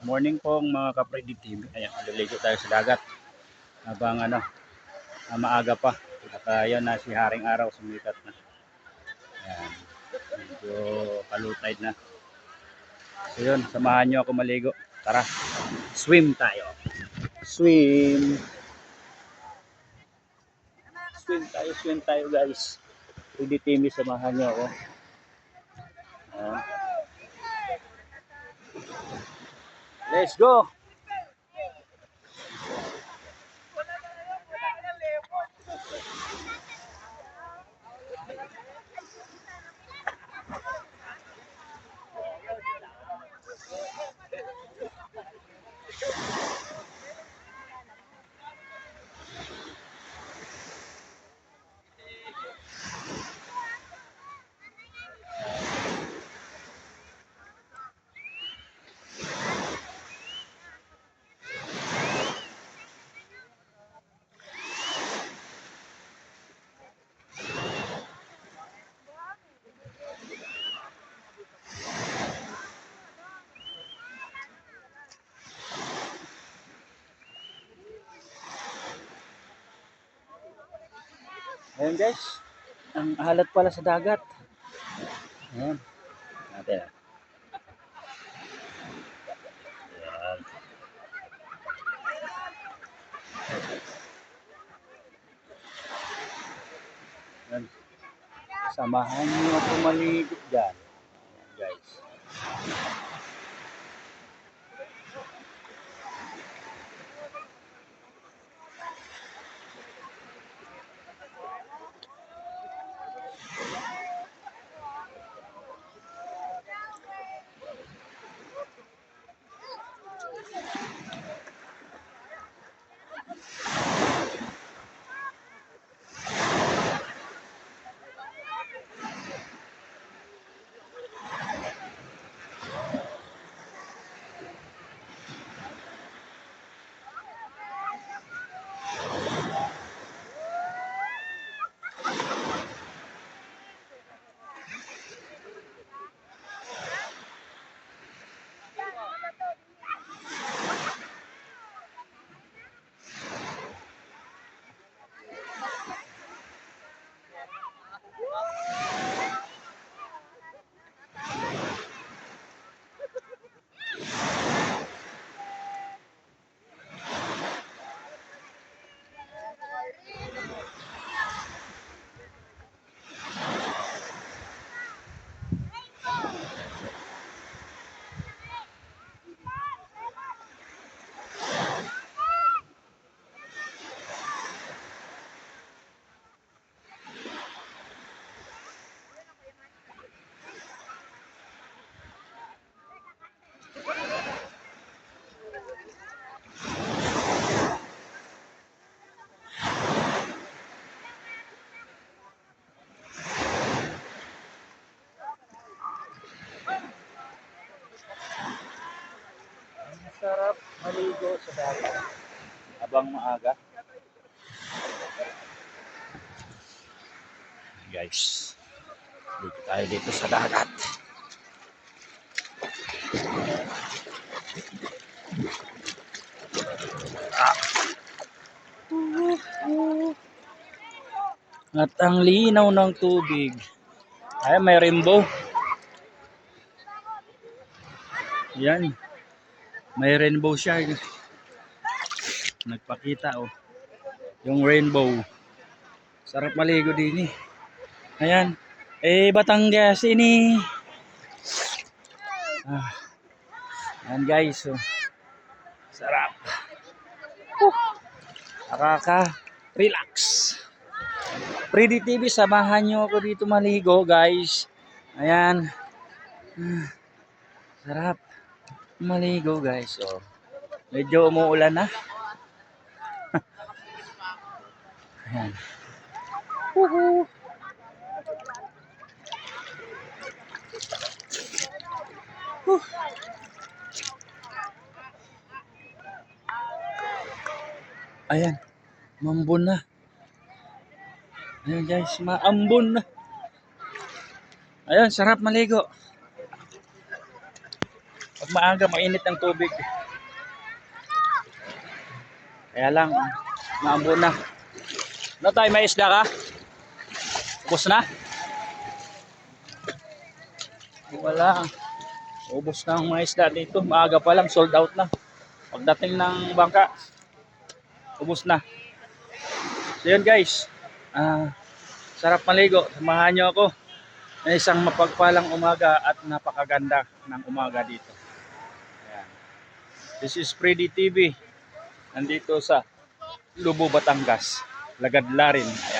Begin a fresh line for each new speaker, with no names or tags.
Morning po mga ka-Predi TV. Ayan, maliligo tayo sa dagat. Habang maaga pa. At ayan na si Haring Araw sumikat na. Ayan, medyo kalutay na. So yun, samahan nyo ako maligo. Tara, swim tayo. Swim. Swim tayo guys. Predi TV, samahan nyo ako. Ayan. Let's go! Ayan guys, ang alat pala sa dagat. Ayan, natin. Ayan. Ayan. Samahan nyo ako maligo dyan. Ayan guys. Sarap maligo sa dagat habang maaga. Guys, dito tayo dito sa dagat. At ang linaw ng tubig. Ay, may rainbow. Yan. May rainbow siya. Nagpakita oh. Yung rainbow. Sarap maligo din eh. Ayan. Batangas ini. Ayan guys. Oh. Sarap. Nakaka-relax. Predi TV, samahan nyo ako dito maligo guys. Ayan. Sarap maligo guys. Oh. Medyo umuulan na. Ayan. Woohoo! Ayan. Mambon na. Ayan guys, maambon na. Ayan, sarap maligo. maaga, mainit ang tubig. Kaya lang, maambo na. Ano tayo, may isda ka? Ubus na? Wala. Ubus na ang mga isda dito. Maaga pa lang, sold out na. Pagdating ng bangka, ubus na. So yun guys, sarap maligo. Samahan nyo ako na isang mapagpalang umaga at napakaganda ng umaga dito. Ayan. This is Freddy TV. Nandito sa Lubo, Batangas. Lagadlarin. Ayan.